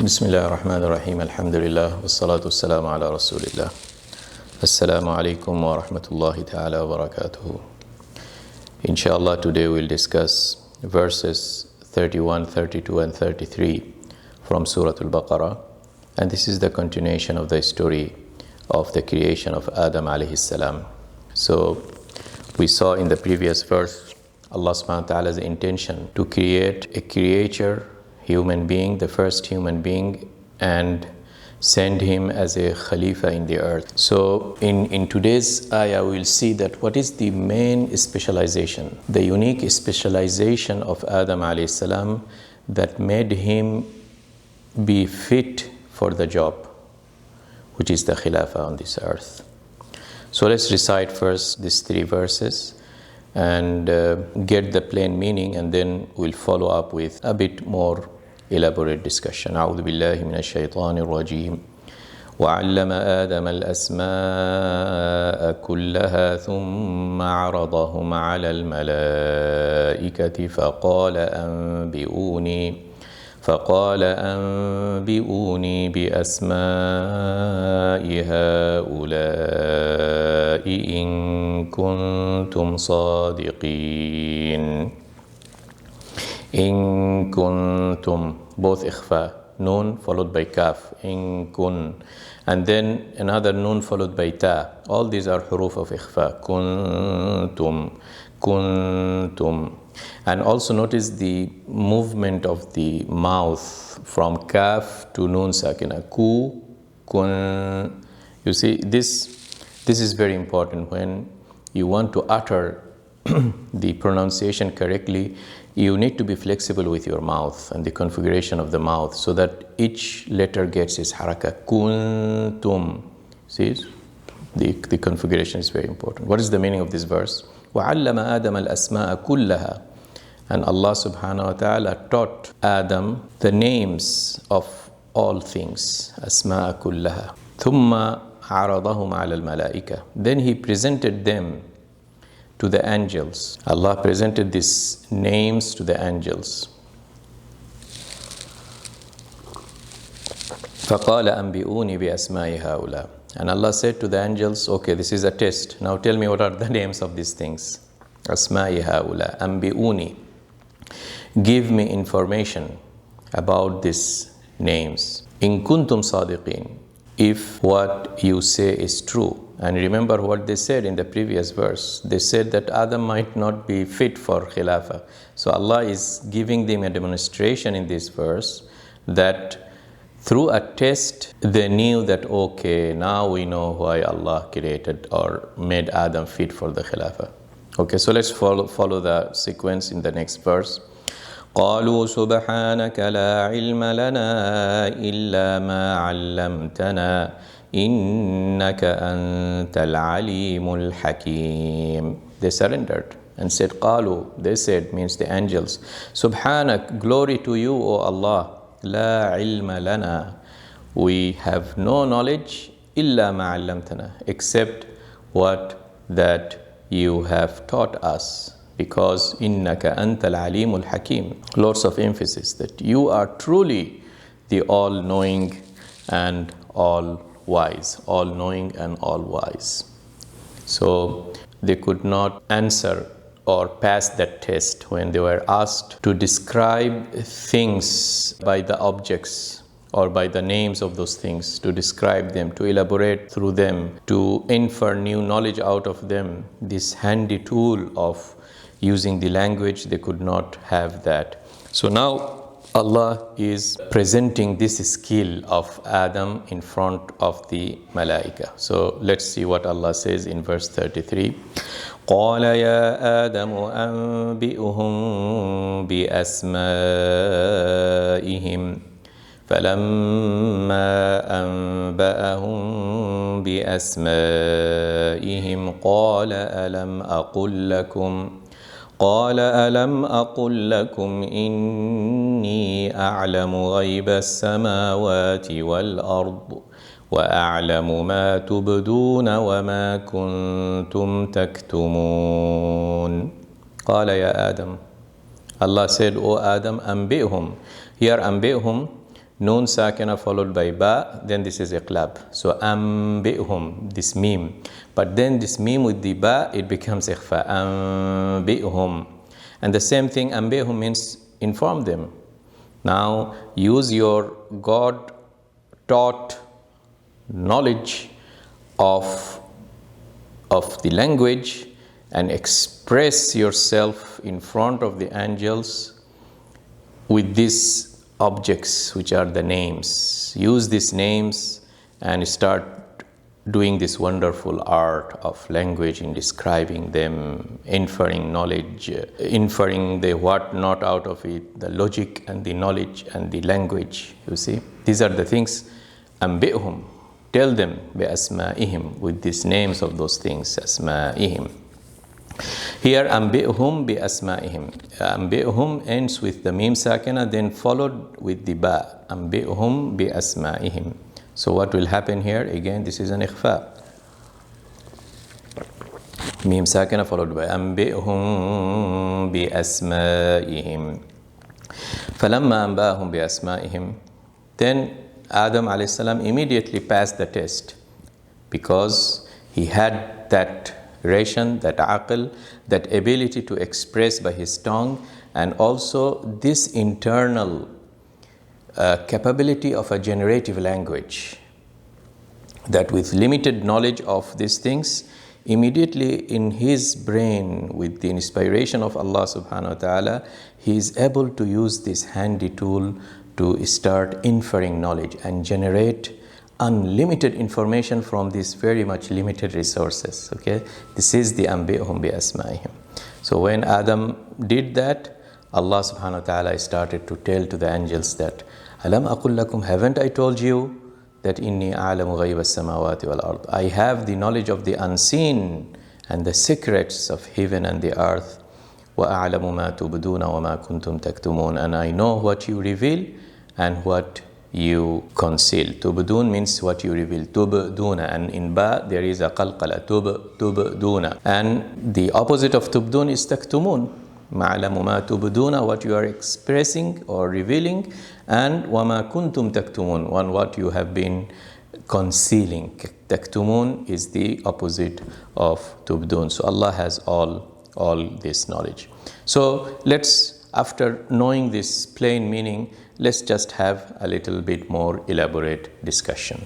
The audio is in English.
Bismillah ar-Rahman ar-Rahim. Alhamdulillah. Wassalatu wassalamu ala Rasulillah. Assalamu alaikum wa rahmatullahi ta'ala wa barakatuhu. Inshallah, today we'll discuss verses 31, 32 and 33 from Surah Al-Baqarah. And this is the continuation of the story of the creation of Adam alayhi salam. So we saw in the previous verse Allah subhanahu wa ta'ala's intention to create a creature, human being, the first human being, and send him as a Khalifa in the earth. So in today's ayah, we'll see that what is the main specialization, the unique specialization of Adam alayhi salam that made him be fit for the job, which is the Khilafah on this earth. So let's recite first these three verses and get the plain meaning, and then we'll follow up with a bit more elaborate discussion. أعوذ بالله من الشيطان الرجيم. وعلم آدم الأسماء كلها ثم عرضهم على الملائكة فقال أنبئوني بأسماء هؤلاء إن كنتم صادقين. إن كنتم, both إخفاء, nun followed by kaf, in kun, and then another nun followed by ta. All these are huruf of إخفاء. kuntum. And also notice the movement of the mouth from kaf to nun sakina. Kun. You see, this is very important. When you want to utter the pronunciation correctly, you need to be flexible with your mouth and the configuration of the mouth so that each letter gets its haraka. Kuntum. See, the configuration is very important. What is the meaning of this verse? وَعَلَّمَ آدَمَ الْأَسْمَاءَ كُلَّهَا. And Allah subhanahu wa ta'ala taught Adam the names of all things. أَسْمَاءَ كُلَّهَا. ثُمَّ عَرَضَهُمْ عَلَى الْمَلَائِكَةِ. Then He presented them to the angels. Allah presented these names to the angels. فَقَالَ أَنْبِئُونِي بِأَسْمَاءِ هَؤُلَاءِ. And Allah said to the angels, okay, this is a test. Now tell me what are the names of these things. أَسْمَاءِ هَؤُلَاءِ أَنْبِئُونِي. Give me information about these names. إِن كُنْتُمْ صَادِقِينَ. If what you say is true. And remember what they said in the previous verse. They said that Adam might not be fit for Khilafah. So Allah is giving them a demonstration in this verse that through a test, they knew that, okay, now we know why Allah created or made Adam fit for the Khilafah. Okay, so let's follow the sequence in the next verse. قالوا سبحانك لا علم لنا إلا ما علمتنا إنك أنت العليم الحكيم. They surrendered and said, قالوا, they said, means the angels, Subhanak, glory to you, O Allah. لا علم لنا, we have no knowledge إلا ما علمتنا, except what that you have taught us, because إنك أنت العليم الحكيم. Lots of emphasis that you are truly the all-knowing and all-wise, all-knowing and all-wise. So they could not answer or pass that test when they were asked to describe things by the objects or by the names of those things, to describe them, to elaborate through them, to infer new knowledge out of them. This handy tool of using the language, they could not have that. So now Allah is presenting this skill of Adam in front of the Malaika. So let's see what Allah says in verse 33. قال يا آدم أنبئهم بأسمائهم فلما أنبأهم بأسمائهم قال ألم أقل لكم إني أعلم غيب السماوات والأرض وأعلم ما تبدون وما كنتم تكتمون. قال يا آدم. Allah said, O Adam, أنبئهم. Here أنبئهم Noon sakina followed by ba, then this is iqlab. So anbi'hum, this meme. But then this meme with the ba, it becomes ikhfa. Anbi'hum. And the same thing, anbi'hum means inform them. Now use your God-taught knowledge of the language and express yourself in front of the angels with these objects, which are the names. Use these names and start doing this wonderful art of language in describing them, inferring knowledge, inferring the what not out of it, the logic and the knowledge and the language. You see, these are the things. Anbi'hum, tell them bi asma'ihim, with these names of those things, asma'ihim. Here, anbi'hum bi asma'ihim. Anbi'hum ends with the mim sakina, then followed with the ba. Anbi'hum bi asma'ihim. So what will happen here? Again, this is an ikhfa. Mim sakina followed by anbi'hum bi asma'ihim. Falamma anba'hum bi asma'ihim. Then Adam alayhi salam immediately passed the test, because he had that ration, that aql, that ability to express by his tongue, and also this internal capability of a generative language, that with limited knowledge of these things, immediately in his brain, with the inspiration of Allah subhanahu wa ta'ala, he is able to use this handy tool to start inferring knowledge and generate unlimited information from these very much limited resources. Okay, this is the anbi'hum bi asma'ihim. So when Adam did that, Allah subhanahu wa ta'ala started to tell to the angels that, alam aqul lakum, haven't I told you that inni a'lamu ghayba as-samawati wal ard, I have the knowledge of the unseen and the secrets of heaven and the earth, wa a'lamu ma tubduna wa ma kuntum taktumun, and I know what you reveal and what you conceal. Tubdun means what you reveal. Tubduna, and in ba there is a qalqala, tubduna, and the opposite of tubdun is taktumun. Ma'lamu ma tubduna, what you are expressing or revealing, and wa ma kuntum taktumun, on what you have been concealing. Taktumun is the opposite of tubdun. So Allah has all this knowledge. So let's, after knowing this plain meaning, let's just have a little bit more elaborate discussion.